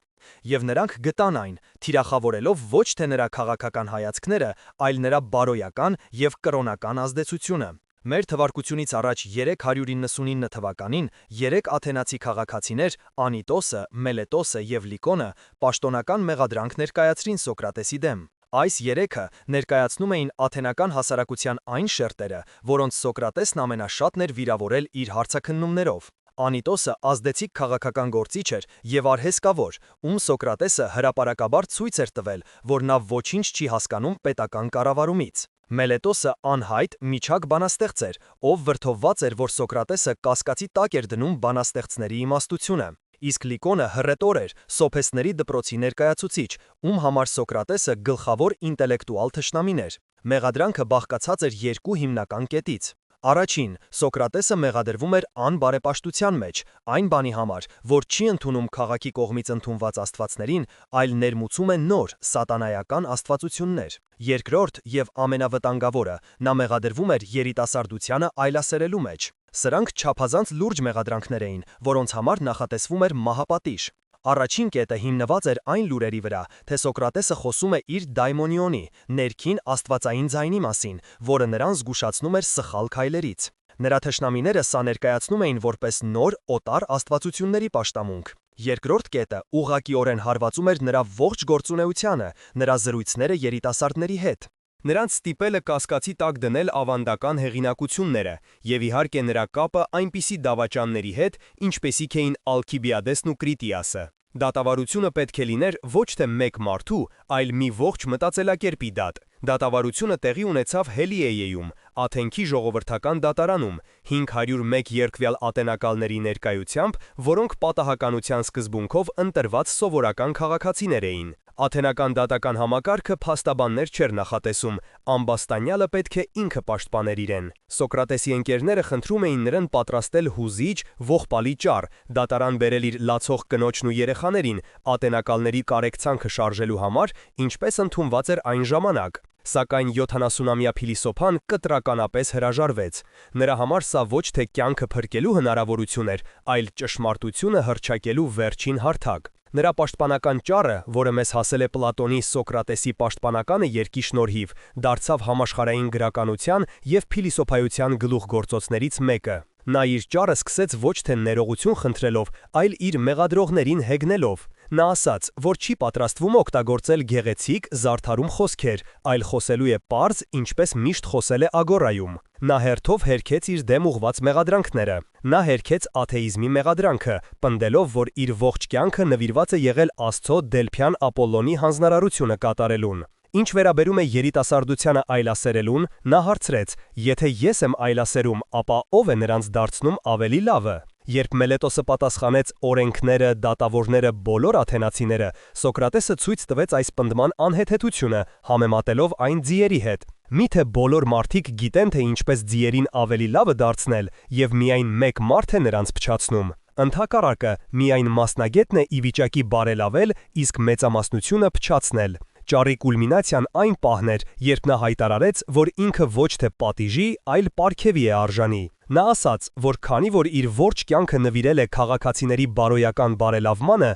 Եվ նրանք գտան այն, թիրախավորելով ոչ թե նրա քաղաքական հայացքները, այլ նրա բարոյական և կրոնական ազդեցությունը։ Մեր թվարկությունից առաջ 399 թվականին 3 աթենացի քաղաքացիներ՝ Անիտոսը, Մելետոսը և Լիկոնը, պաշտոնական մեղադրանք ներկայացրին Սոկրատեսի դեմ։ Այս երեքը ներկայացնում էին աթենական հասարակության այն շերտերը, որոնց Սոկրատեսն ամենաշատն էր վիրավորել իր հարցաքննումներով։ Անիտոսը ազդեցիկ քաղաքական գործիչ էր և արհեսկավոր, ում Սոկրատեսը հրապարակաբար ցույց էր տվել, որ նա ոչինչ չի հասկանում պետական կառավարումից։ Մելետոսը անհայտ, միջակ բանաստեղծ էր, ով վրդովված էր, որ Սոկրատեսը կասկածի տակ էր դնում բանաստեղծների իմաստությունը։ Իսկ Լիկոնը հռետոր էր, սոփեստների դպրոցի ներկայացուցիչ, ում համար Սոկրատեսը գլխավոր ինտելեկտուալ թշնամին էր։ Մեղադրանքը բաղկացած էր երկու հիմնական կետից։ Առաջին, Սոկրատեսը մեղադրվում էր անբարեպաշտության մեջ, այն բանի համար, որ չի ընդունում քաղաքի կողմից ընդունված աստվածներին, այլ ներմուծում է նոր, սատանայական աստվածություններ։ Երկրորդ և ամենավտանգավորը, նա մեղադրվում էր երիտասարդությանը այլասերելու մեջ։ Սրանք չափազանց լուրջ մեղադրանքներ էին, որոնց համար նախատեսվում էր մահապատիժ։ Առաջին կետը հիմնված էր այն լուրերի վրա, թե Սոկրատեսը խոսում է իր դայմոնիոնի, ներքին աստվածային ձայնի մասին, որը նրան զգուշացնում էր սխալ քայլերից։ Նրա թշնամիները սա ներկայացնում էին որպես նոր, օտար աստվածությունների պաշտամունք։ Երկրորդ կետը ուղղակիորեն հարվածում էր նրա ողջ գործունեությանը, նրա զրույցները երիտասարդների հետ։ Նրանց ստիպել է կասկածի տակ դնել ավանդական հեղինակությունները և իհարկե նրա կապը այնպիսի դավաճանների հետ, ինչպեսիք էին Ալքիբիադեսն ու Կրիտիասը։ Դատավարությունը պետք է լիներ ոչ թե մեկ մարդու, այլ մի ողջ մտածելակերպի դատ։ Դատավարությունը տեղի ունեցավ Հելիեյում, Աթենքի ժողովրդական դատարանում, 501 երկվյալ ատենակալների ներկայությամբ, որոնք պատահականության սկզբունքով ընտրված սովորական քաղաքացիներ էին։ Աթենական դատական համակարգը փաստաբաններ չէր նախատեսում, ամբաստանյալը պետք է ինքը պաշտպաներ իրեն։ Սոկրատեսի ընկերները խնդրում էին նրան պատրաստել հուզիչ, ողբալի ճառ, դատարան բերել իր լացող կնոջն ու երեխաներին, ատենակալների կարեկցանքը շարժելու համար, ինչպես ընդունված էր այն ժամանակ։ Սակայն 70-ամյա փիլիսոփան կտրականապես հրաժարվեց։ Նրա համար սա ոչ թե կյանքը փրկելու հնարավորություն էր, այլ ճշմարտությունը հռչակելու վերջին հարթակ։ Նրա պաշտպանական ճառը, որը մեզ հասել է Պլատոնի Սոկրատեսի պաշտպանականը երկի շնորհիվ, դարձավ համաշխարհային գրականության և փիլիսոփայության գլուխգործոցներից մեկը։ Նա իր ճառը սկսեց ոչ թե ներողություն խնդրելով, այլ իր մեղադրողներին հեգնելով։ Նա ասաց, որ չի պատրաստվում օգտագործել գեղեցիկ, զարդարում խոսքեր, այլ խոսելու է պարզ, ինչպես միշտ խոսել է Ագորայում։ Նա հերթով հերքեց իր դեմ ուղված մեղադրանքները։ Նա հերքեց աթեիզմի մեղադրանքը, պնդելով, որ իր ողջ կյանքը նվիրված է եղել Աստծո Դելփյան Ապոլլոնի հանձնարարությունը կատարելուն։ Ինչ վերաբերում է երիտասարդությանը այլասերելուն, նա հարցրեց. «Եթե ես եմ այլասերում, ապա ով է նրանց դարձնում ավելի լավը»։ Երբ Մելետոսը պատասխանեց օրենքները, դատավորները, բոլոր աթենացիները, Սոկրատեսը ցույց տվեց այս պնդման անհեթեթությունը, համեմատելով այն ձիերի հետ։ Միթե բոլոր մարդիկ գիտեն, թե ինչպես ձիերին ավելի լավը դարձնել, և միայն մեկ մարդ է նրանց փչացնում։ Ընդհակառակը, միայն մասնագետն է ի վիճակի բարելավել, իսկ մեծամասնությունը փչացնել։ Ճառի կուլմինացիան այն պահն էր, երբ նա հայտարարեց, որ ինքը ոչ թե պատիժի, այլ պարգևի է արժանի։ Նա ասաց, որ քանի որ իր ողջ կյանքը նվիրել է քաղաքացիների բարոյական բարելավմանը,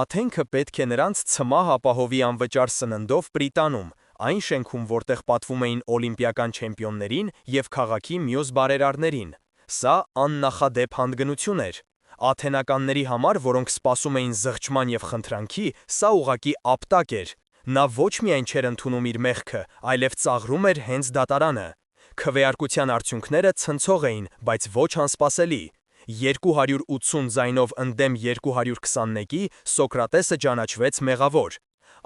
Աթենքը պետք է նրանց ցմահ ապահովի անվճար սննդով Պրիտանում, այն շենքում, որտեղ պատվում էին օլիմպիական չեմպիոններին և քաղաքի մյուս բարերարներին։ Սա աննախադեպ հանդգնություն էր։ Աթենականների համար, որոնք սպասում էին զղջման և խնդրանքի, սա ուղղակի ապտակ էր։ Նա ոչ միայն չէր ընդունում իր մեղքը, այլև ծաղրում էր հենց դատարանը։ Քվեարկության արդյունքները ցնցող էին, բայց ոչ անսպասելի։ 280 ձայնով ընդդեմ 221-ի Սոկրատեսը ճանաչվեց մեղավոր։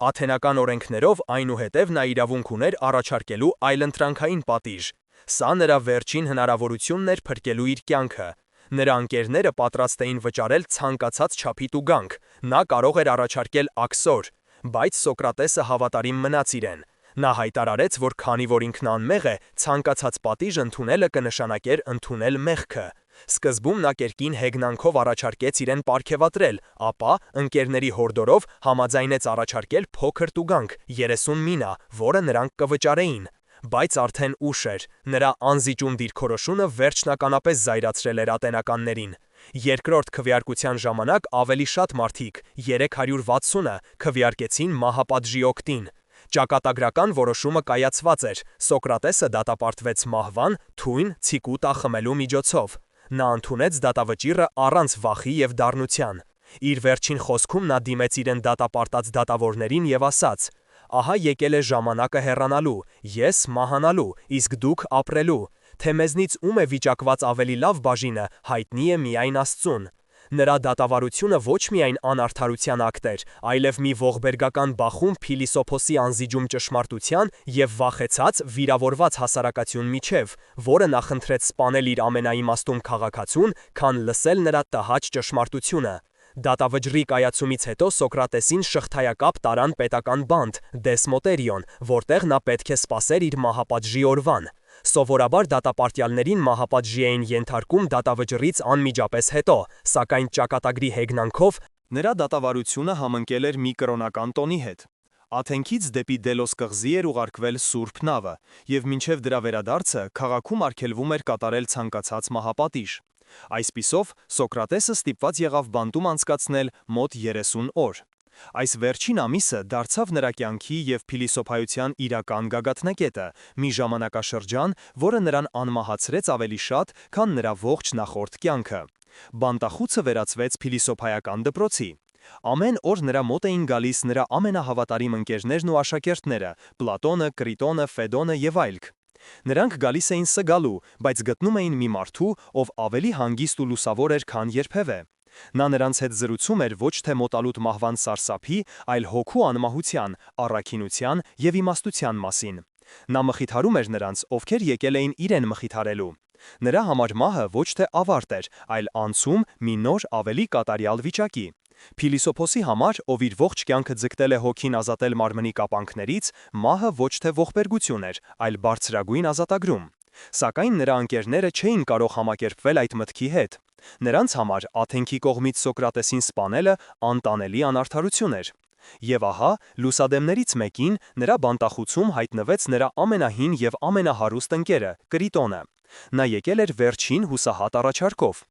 Աթենական օրենքներով այնուհետև նա իրավունք ուներ առաջարկելու այլընտրանքային պատիժ։ Սա նրա վերջին հնարավորությունն էր փրկելու իր կյանքը։ Նրա ընկերները պատրաստ էին վճարել ցանկացած չափի տուգանք։ Նա կարող էր առաջարկել աքսոր, բայց Սոկրատեսը հավատարիմ մնաց իրեն։ Նա հայտարարեց, որ քանի որ ինքն անմեղ է, ցանկացած պատիժ ընդունելը կնշանակեր ընդունել մեղքը։ Սկզբում նա կերկին հեգնանքով առաջարկեց իրեն պարգևատրել, ապա ընկերների հորդորով համաձայնեց առաջարկել փոքր տուգանք՝ 30 մինա, որը նրանք կվճարեին։ Բայց արդեն ուշ էր, նրա անզիջում դիրքորոշումը վերջնականապես զայրացրել էր ատենականներին։ Երկրորդ քվեարկության ժամանակ ավելի շատ մարդիկ, 360-ը, քվեարկեցին մահապատժի օգտին։ Ճակատագրական որոշումը կայացված էր, Սոկրատեսը դատապարտվեց մահվան, թույն, ցիկուտա խմելու միջոցով։ Նա ընդունեց դատավճիռը առանց վախի և դառնության։ Իր վերջին խոսքում նա դիմեց իրեն դատապարտած դատավորներին և ասաց. «Ահա եկել է ժամանակը հեռանալու, ես մահանալու, իսկ դուք ապրելու, թե մեզնից ում է վիճակված ավելի լավ բաժինը, հայտնի է միայն Աստծուն»։ Նրա դատավարությունը ոչ միայն անարդարության ակտ էր, այլև մի ողբերգական բախում Փիլիսոփոսի անզիջում ճշմարտության և վախեցած, վիրավորված հասարակություն միջև, որը նախընտրեց սպանել իր ամենաիմաստուն քաղաքացուն, քան լսել նրա տհաճ ճշմարտությունը։ Դատավճռի կայացումից հետո Սոկրատեսին շղթայակապ տարան պետական բանտ, դեսմոտերիոն, որտեղ նա պետք է սպասեր իր մահապատժի օրվան։ Սովորաբար դատապարտյալներին մահապատժի էին ենթարկում դատավճռից անմիջապես հետո, սակայն ճակատագրի հեգնանքով նրա դատավարությունը համընկել էր մի կրոնական տոնի հետ։ Աթենքից դեպի Դելոս կղզի էր ուղարկվել Սուրբ նավը, և մինչև դրա վերադարձը քաղաքում արգելվում էր կատարել ցանկացած մահապատիժ։ Այսպիսով, Սոկրատեսը ստիպված եղավ բանտում անցկացնել մոտ 30 օր։ Այս վերջին ամիսը դարձավ նրա կյանքի և փիլիսոփայության իրական գագաթնակետը, մի ժամանակաշրջան, որը նրան անմահացրեց ավելի շատ, քան նրա ողջ նախորդ կյանքը։ Բանտախուցը վերածվեց փիլիսոփայական դպրոցի։ Ամեն օր նրա մոտ էին գալիս նրա ամենահավատարիմ ընկերներն ու աշակերտները՝ Պլատոնը, Կրիտոնը, Ֆեդոնը և այլք։ Նրանք գալիս էին սգալու, բայց գտնում էին մի մարդու, ով ավելի հանգիստ ու լուսավոր էր, քան երբևէ։ Նա նրանց հետ զրուցում էր ոչ թե մոտալուտ մահվան սարսափի, այլ հոգու անմահության, առաքինության և իմաստության մասին։ Նա մխիթարում էր նրանց, ովքեր եկել էին իրեն մխիթարելու։ Նրա համար մահը ոչ թե ավարտ էր, այլ անցում մի նոր ավելի կատարյալ վիճակի։ Փիլիսոփոսի համար, ով իր ողջ կյանքը ձգտել է հոգին ազատել մարմնի կապանքներից, մահը ոչ թե ողբերգություն էր, այլ բարձրագույն ազատագրում։ Սակայն նրա ընկերները չէին կարող համակերպվել այդ մտքի հետ։ Նրանց համար Աթենքի կողմից Սոկրատեսին սպանելը անտանելի անարդարություն էր։ Եվ ահա, լուսադեմներից մեկին նրա բանտախուցում հայտնվեց նրա ամենահին և ամենահարուստ ընկերը՝ Կրիտոնը։ Նա եկել էր վերջին հուսահատ առաջարկով։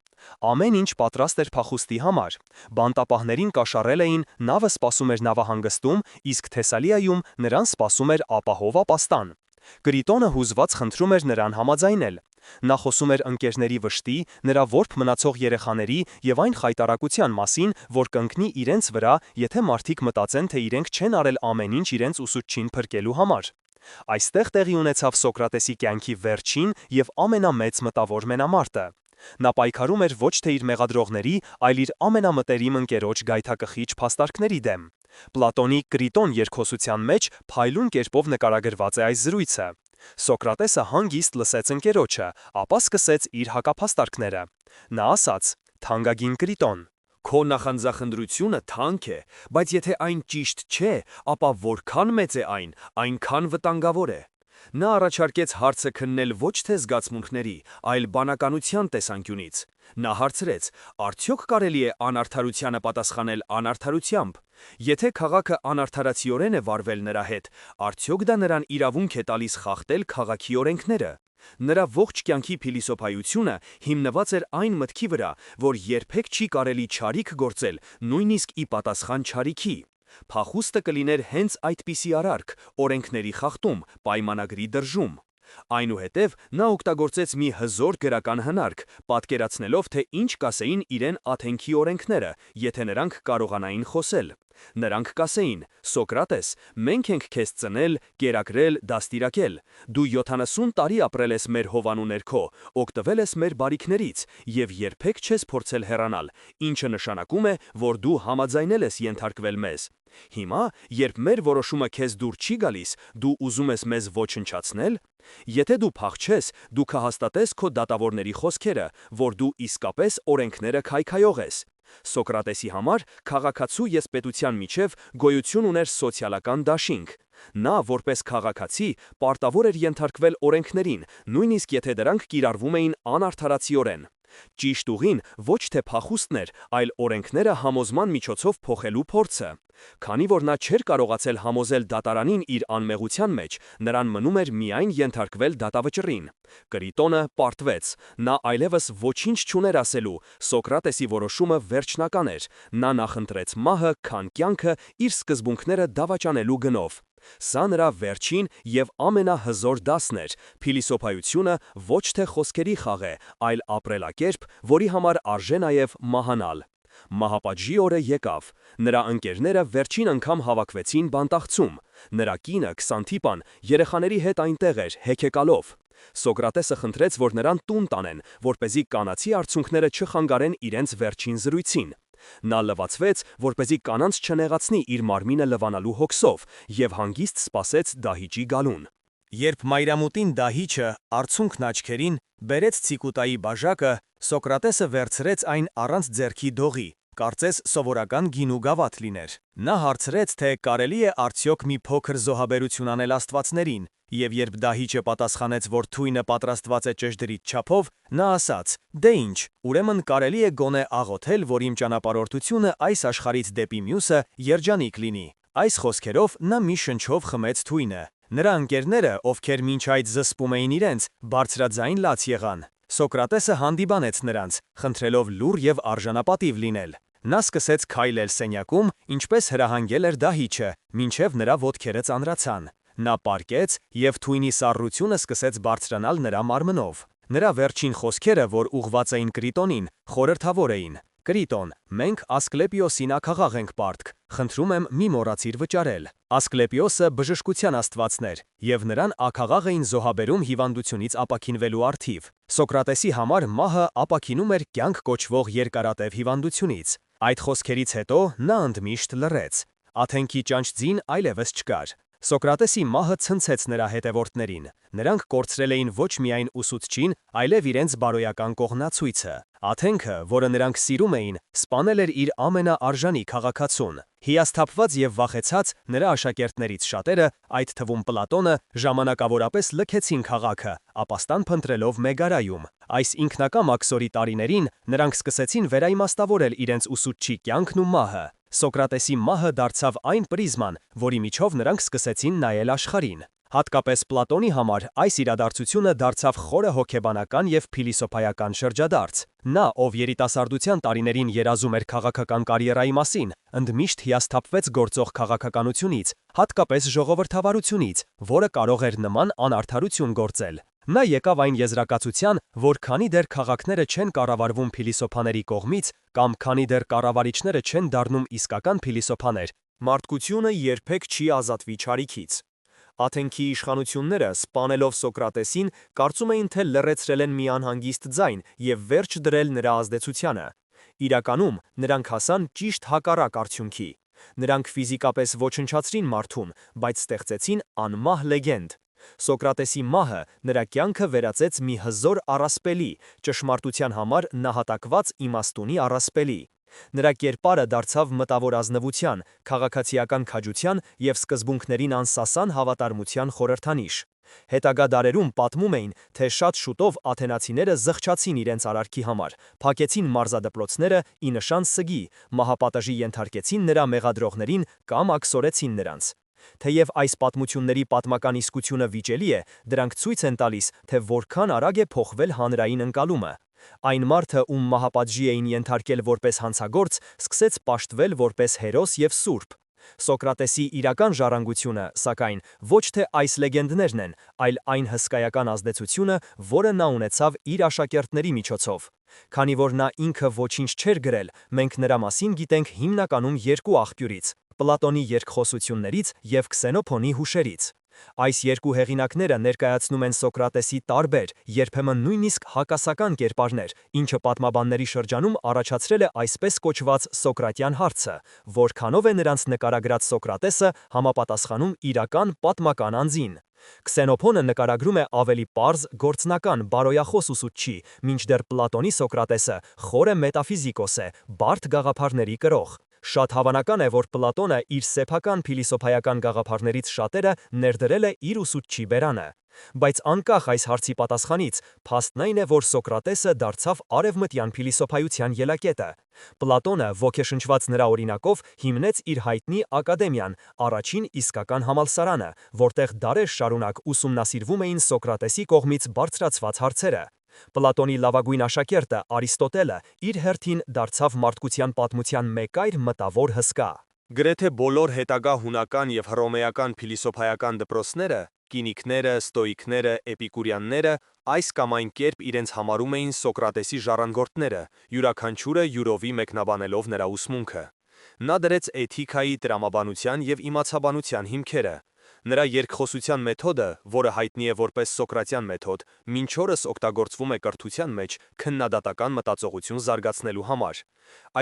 Ամեն ինչ պատրաստ էր փախուստի համար։ Բանտապահներին կաշառել էին, նավը սպասում էր նավահանգստում, իսկ Թեսալիայում նրան սպասում էր ապահով ապաստան։ Կրիտոնը հուզված խնդրում էր նրան համաձայնել։ Նա խոսում էր ընկերների վշտի, նրա որբ մնացող երեխաների և այն խայտառակության մասին, որ կընկնի իրենց վրա, եթե մարդիկ մտածեն, թե իրենք չեն արել ամեն ինչ իրենց ուսուցչին փրկելու համար։ Այստեղ տեղի ունեցավ Սոկրատեսի կյանքի վերջին և ամենամեծ մտավոր մենամարտը։ Նա պայքարում էր ոչ թե իր մեղադրողների, այլ իր ամենամտերիմ ընկերոջ գայթակխիչ փաստարկների դեմ։ Պլատոնի Կրիտոն երկխոսության մեջ փայլուն կերպով նկարագրված է այս զրույցը։ Սոկրատեսը հանգիստ լսեց ընկերոջը, ապա սկսեց իր հակափաստարկները։ Նա ասաց. «Թանկագին Կրիտոն, Քո նախանձախնդրությունը թանկ է, բայց եթե այն ճիշտ չէ, ապա որքան մեծ է այն, այնքան վտանգավոր է»։ Նա առաջարկեց հարցը քննել ոչ թե զգացմունքների, այլ բանականության տեսանկյունից։ Նա հարցրեց. արդյոք կարելի է անարդարությանը պատասխանել անարդարությամբ։ Եթե քաղաքը անարդարացիորեն է վարվել նրա հետ, արդյոք դա նրան իրավունք է տալիս խախտել քաղաքի օրենքները։ Նրա ողջ կյանքի փիլիսոփայությունը հիմնված էր այն մտքի վրա, որ երբեք չի կարելի չարիք գործել, նույնիսկ ի պատասխան չարիքի։ Փախուստը կլիներ հենց այդպիսի արարք, օրենքների խախտում, պայմանագրի դրժում։ Այնուհետև նա օգտագործեց մի հզոր գրական հնարք, պատկերացնելով, թե ինչ կասեին իրեն Աթենքի օրենքները, եթե նրանք կարողանային խոսել։ Նրանք կասեին. «Սոկրատես, մենք ենք քեզ ծնել, կերակրել, դաստիարակել։ Դու 70 տարի ապրել ես մեր հովանու ներքո, օգտվել ես մեր բարիքներից և երբեք չես փորձել հեռանալ, ինչը նշանակում է, որ դու համաձայնել ես ենթարկվել մեզ։ Հիմա, երբ մեր որոշումը քեզ դուր չի գալիս, դու ուզում ես մեզ ոչնչացնել։ Եթե դու փախչես, դու կհաստատես քո դատավորների խոսքերը, որ դու իսկապես օրենքները քայքայող ես»։ Սոկրատեսի համար քաղաքացու և պետության միջև գոյություն ուներ սոցիալական դաշինք։ Նա, որպես քաղաքացի, պարտավոր էր ենթարկվել օրենքներին, նույնիսկ եթե դրանք կիրառվում էին անարդարացիորեն։ Ճիշտ ուղին ոչ թե փախուստն էր, այլ օրենքները համոզման միջոցով փոխելու փորձը։ Քանի որ նա չէր կարողացել համոզել դատարանին իր անմեղության մեջ, նրան մնում էր միայն ենթարկվել դատավճռին։ Կրիտոնը պարտվեց։ Նա այլևս ոչինչ չուներ ասելու, Սոկրատեսի որոշումը վերջնական էր։ Նա նախընտրեց մահը, քան կյանքը իր սկզբունքները դավաճանելու գնով։ Սա նրա վերջին և ամենահզոր դասն էր։ Փիլիսոփայությունը ոչ թե խոսքերի խաղ է, այլ ապրելակերպ, որի համար արժե նաև մահանալ։ Մահապատժի օրը եկավ։ Նրա ընկերները վերջին անգամ հավաքվեցին բանտախցում։ Նրա կինը Քսանթիպան երեխաների հետ այնտեղ էր, հեքեկալով։ Սոկրատեսը խնդրեց, որ նրան տուն տանեն, որպեսզի կանացի արցունքները չխանգարեն իրենց վերջին զրույցին։ Նա լվացվեց, որպեսզի կանանց չնեղացնի իր մարմինը լվանալու հոգսով, և հանգիստ սպասեց դահիճի գալուն։ Երբ մայրամուտին դահիճը, արցունքն աչքերին, բերեց ցիկուտայի բաժակը, Սոկրատեսը վերցրեց այն առանց ձեռքի դողի, կարծես սովորական գինու գավաթ լիներ։ Նա հարցրեց, թե կարելի է արդյոք մի փոքր զոհաբերություն անել աստվածներին, և երբ դահիճը պատասխանեց, որ թույնը պատրաստված է ճշգրիտ չափով, նա ասաց. «Դե ինչ, ուրեմն կարելի է գոնե աղոթել, որ իմ ճանապարհորդությունը այս աշխարհից դեպի մյուսը երջանիկ լինի»։ Այս խոսքերով նա մի շնչով խմեց թույնը։ Նրա ընկերները, ովքեր մինչ այդ զսպում էին իրենց, բարձրաձայն լաց եղան։ Սոկրատեսը հանդիմանեց նրանց, խնդրելով լուռ և արժանապատիվ լինել։ Նա սկսեց քայլել սենյակում, ինչպես հրահանգել էր դահիճը, մինչև նրա ոտքերը ծանրացան։ Նա պառկեց, և թույնի սառնությունը սկսեց բարձրանալ նրա մարմնով։ Նրա վերջին խոսքերը, որ ուղղված էին Կրիտոնին, խորհրդավոր էին. «Կրիտոն, մենք Ասկլեպիոսի նախաղաղ ենք պարտք, խնդրում եմ մի մոռացիր վճարել»։ Ասկլեպիոսը բժշկության աստվածն էր, և նրան աքաղաղ էին զոհաբերում հիվանդությունից ապաքինվելու առթիվ։ Սոկրատեսի համար մահը ապաքինում էր կյանք կոչվող երկարատև հիվանդությունից։ Այդ խոսքերից հետո նա ընդմիշտ լռեց։ Աթենքի ճանճ ձին այլևս չկար։ Սոկրատեսի մահը ցնցեց նրա հետևորդներին։ Նրանք կորցրել էին ոչ միայն ուսուցչին, այլև իրենց բարոյական կողմնացույցը։ Աթենքը, որը նրանք սիրում էին, սպանել էր իր ամենաարժանի քաղաքացուն։ Հիասթափված եւ վախեցած նրա աշակերտներից շատերը, այդ թվում Պլատոնը, ժամանակավորապես լքեցին քաղաքը, ապաստան փնտրելով Մեգարայում։ Այս ինքնակամ աքսորի տարիներին նրանք սկսեցին վերաիմաստավորել իրենց ուսուցչի կյանքն ու մահը։ Սոկրատեսի մահը դարձավ այն պրիզման, որի միջով նրանք սկսեցին նայել աշխարհին։ Հատկապես Պլատոնի համար այս իրադարձությունը դարձավ խորը հոգեբանական եւ փիլիսոփայական շրջադարձ։ Նա, ով երիտասարդության տարիներին երազում էր քաղաքական կարիերայի մասին, ընդմիշտ հիասթափվեց գործող քաղաքականությունից, հատկապես ժողովրդավարությունից, որը կարող էր նման անարդարություն գործել։ Նա եկավ այն եզրակացության, որ քանի դեռ քաղաքները չեն կառավարվում փիլիսոփաների կողմից, կամ քանի դեռ կառավարիչները չեն դառնում իսկական փիլիսոփաներ, Մարդկությունը երբեք չի ազատվի չարիքից։ Աթենքի իշխանությունները, սպանելով Սոկրատեսին, կարծում էին, թե լռեցրել են մի անհանգիստ ձայն եւ վերջ դրել նրա ազդեցությանը։ Իրականում նրանք հասան ճիշտ հակառակ արդյունքի։ Նրանք ֆիզիկապես ոչնչացրին մարդուն, բայց ստեղծեցին անմահ լեգենդ։ Սոկրատեսի մահը նրա կյանքը վերածեց մի հզոր առասպելի, ճշմարտության համար նահատակված իմաստունի առասպելի։ Նրա կերպարը դարձավ մտավոր ազնվության, քաղաքացիական քաջության եւ սկզբունքներին անսասան հավատարմության խորհրդանիշ։ Հետագա դարերում պատմում էին, թե շատ շուտով աթենացիները զղջացին իրենց արարքի համար, փակեցին մարզադպրոցները ի նշան սգի, մահապատժի ենթարկեցին նրա մեղադրողներին կամ աքսորեցին նրանց։ Թեև այս պատմությունների պատմական իսկությունը վիճելի է, դրանք ցույց են տալիս, թե որքան արագ է փոխվել հանրային ընկալումը։ Այն մարդը, ում մահապատժի էին ենթարկել որպես հանցագործ, սկսեց պաշտվել որպես հերոս եւ սուրբ։ Սոկրատեսի իրական ժառանգությունը, սակայն, ոչ թե այս լեգենդներն են, այլ այն հսկայական ազդեցությունը, որը նա ունեցավ իր աշակերտների միջոցով։ Քանի որ նա ինքը ոչինչ չէր գրել, մենք նրա մասին գիտենք հիմնականում երկու աղբյուրից՝ Պլատոնի երկխոսություններից եւ Քսենոփոնի հուշերից։ Այս երկու հեղինակները ներկայացնում են Սոկրատեսի տարբեր, երբեմն նույնիսկ հակասական կերպարներ, ինչը պատմաբանների շրջանում առաջացրել է այսպես կոչված Սոկրատյան հարցը, որքանով է նրանց նկարագրած Սոկրատեսը համապատասխանում իրական պատմական անձին։ Քսենոփոնը նկարագրում է ավելի պարզ, գործնական, բարոյախոս ուսուցչի, մինչդեռ Պլատոնի Սոկրատեսը խորը մետաֆիզիկոս է, բարդ գաղափարների կրող։ Շատ հավանական է, որ Պլատոնը իր սեփական փիլիսոփայական գաղափարներից շատերը ներդրել է իր ուսուցչի բերանը։ Բայց անկախ այս հարցի պատասխանից, փաստն այն է, որ Սոկրատեսը դարձավ արևմտյան փիլիսոփայության ելակետը։ Պլատոնը, ոգեշնչված նրա օրինակով, հիմնեց իր հայտնի ակադեմիան, առաջին իսկական համալսարանը, որտեղ դարեր շարունակ ուսումնասիրվում էին Սոկրատեսի կողմից բարձրացված հարցերը։ Պլատոնի լավագույն աշակերտը Արիստոտելը իր հերթին դարձավ մարդկության պատմության մեկ այր մտավոր հսկա։ Գրեթե բոլոր հետագա հունական եւ հռոմեական փիլիսոփայական դպրոցները, կինիկները, ստոիկները, էպիկուրյանները այս կամ այն կերպ իրենց համարում էին Սոկրատեսի ժառանգորդները, յուրաքանչյուրը յուրովի մեկնաբանելով նրա ուսմունքը։ Նա դրեց էթիկայի, տրամաբանության եւ իմացաբանության հիմքերը։ Նրա երկխոսության մեթոդը, որը հայտնի է որպես Սոկրատյան մեթոդ, մինչ օրս օգտագործվում է կրթության մեջ քննադատական մտածողություն զարգացնելու համար։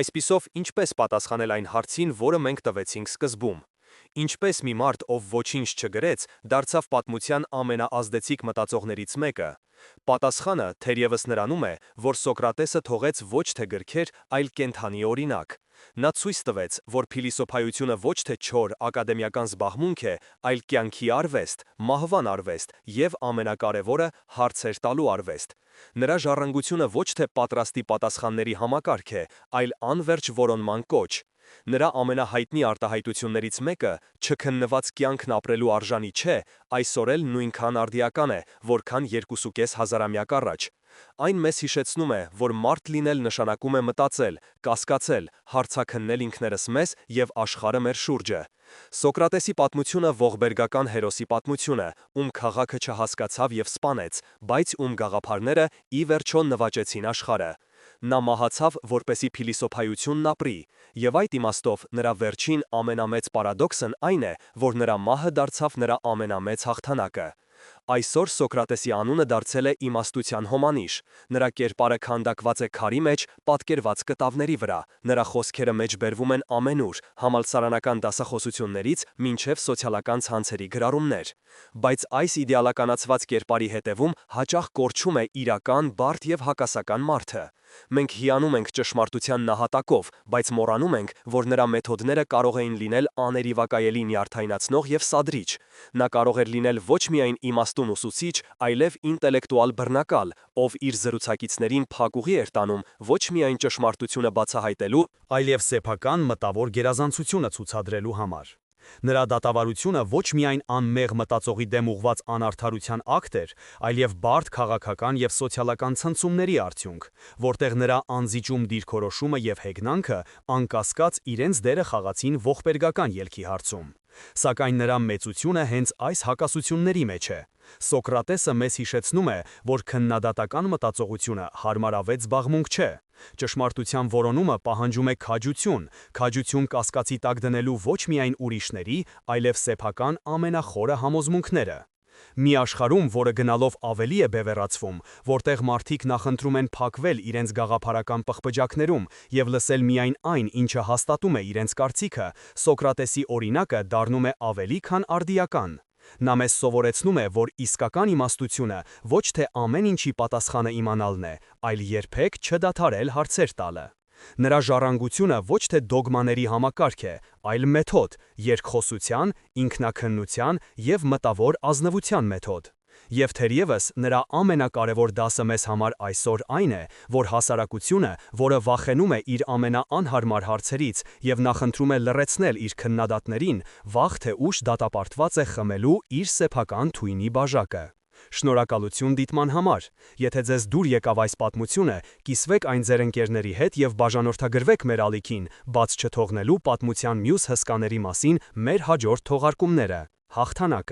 Այսպիսով, ինչպես պատասխանել այն հարցին, որը մենք տվեցինք սկզբում։ Ինչպես մի մարդ, ով ոչինչ չգրեց, դարձավ պատմության ամենաազդեցիկ մտածողներից մեկը։ Պատասխանը թերևս նրանում է, որ Սոկրատեսը թողեց ոչ թե գրքեր, այլ կենդանի օրինակ։ Նա ցույց տվեց, որ փիլիսոփայությունը ոչ թե չոր ակադեմիական զբաղմունք է, այլ կյանքի արվեստ, մահվան արվեստ եւ ամենակարևորը հարցեր տալու արվեստ։ Նրա ժառանգությունը ոչ թե պատրաստի պատասխանների համակարգ է, այլ անվերջ որոնման կոչ։ Նրա ամենահայտնի արտահայտություններից մեկը չքննված կյանքն ապրելու արժանի չէ, այսօր էլ նույնքան արդիական է, որքան 2.5 հազարամյակ առաջ։ Այն մեզ հիշեցնում է, որ մարդ լինել նշանակում է մտածել, կասկածել, հարցաքննել ինքներս մեզ եւ աշխարհը մեր շուրջը։ Սոկրատեսի պատմությունը ողբերգական հերոսի պատմություն է, ում քաղաքը չհասկացավ եւ սպանեց, բայց ում գաղափարները ի վերջո նվաճեցին աշխարհը։ Նա մահացավ, որպեսի փիլիսոփայությունն ապրի, եւ այդ իմաստով նրա վերջին ամենամեծ պարադոքսն այն է, որ նրա մահը դարձավ նրա ամենամեծ հաղթանակը։ Այսօր Սոկրատեսի անունը դարձել է իմաստության հոմանիշ։ Նրա կերպարը քանդակված է քարի մեջ, պատկերված կտավների վրա։ Նրա խոսքերը մեջբերվում են ամենուր, համալսարանական դասախոսություններից մինչև սոցիալական ցանցերի գրառումներ։ Բայց այս իդեալականացված կերպարի հետևում հաճախ կորչում է իրական, բարդ եւ հակասական մարդը։ Մենք հիանում ենք ճշմարտության նահատակով, բայց մոռանում ենք, որ նրա մեթոդները կարող էին լինել աներիվակայելի նյարդայնացնող եւ սադրիչ։ Նա կարող էր լինել ոչ միայն իմաստուն ուսուցիչ, այլև ինտելեկտուալ բռնակալ, ով իր զրուցակիցներին փակուղի էր տանում ոչ միայն ճշմարտությունը բացահայտելու, այլև սեփական մտավոր գերազանցությունը ցուցադրելու համար։ Նրա դատավարությունը ոչ միայն անմեղ մտածողի դեմ ուղված անարդարության ակտ էր, այլև բարդ քաղաքական եւ սոցիալական ցնցումների արդյունք, որտեղ նրա անզիջում դիրքորոշումը եւ հեգնանքը անկասկած իրենց դերը խաղացին ողբերգական ելքի հարցում։ Սակայն նրա մեծությունը հենց այս հակասությունների մեջ է։ Սոկրատեսը մեզ հիշեցնում է, որ քննադատական մտածողությունը հարմարավետ զբաղմունք չէ։ Ճշմարտության որոնումը պահանջում է քաջություն կասկածի տակ դնելու ոչ միայն ուրիշների, այլև սեփական ամենախորը համոզմունքները։ Մի աշխարհում, որը գնալով ավելի է բևեռացվում, որտեղ մարդիկ նախընտրում են փակվել իրենց գաղափարական պղպջակներում եւ լսել միայն այն, ինչը հաստատում է իրենց կարծիքը, Սոկրատեսի օրինակը դառնում է ավելի քան արդիական։ Նա մեզ սովորեցնում է, որ իսկական իմաստությունը ոչ թե ամեն ինչի պատասխանը իմանալն է, այլ երբեք չդադարել հարցեր տալը։ Նրա ժառանգությունը ոչ թե դոգմաների համակարգ է, այլ մեթոդ, երկխոսության, ինքնակննության եւ մտավոր ազնվության մեթոդ։ Եվ թերևս նրա ամենակարևոր դասը մեզ համար այսօր այն է, որ հասարակությունը, որը վախենում է իր ամենաանհարմար հարցերից եւ նախընտրում է լռեցնել իր քննադատներին, վաղ թե ուշ դատապարտված է խմելու իր սեփական թույնի բաժակը։ Շնորհակալություն դիտման համար։ Եթե ձեզ դուր եկավ այս պատմությունը, կիսվեք այն ձեր ընկերների հետ եւ բաժանորդագրվեք մեր ալիքին, բաց չթողնելու պատմության մյուս հսկաների մասին մեր հաջորդ թողարկումները։ Հաղթանակը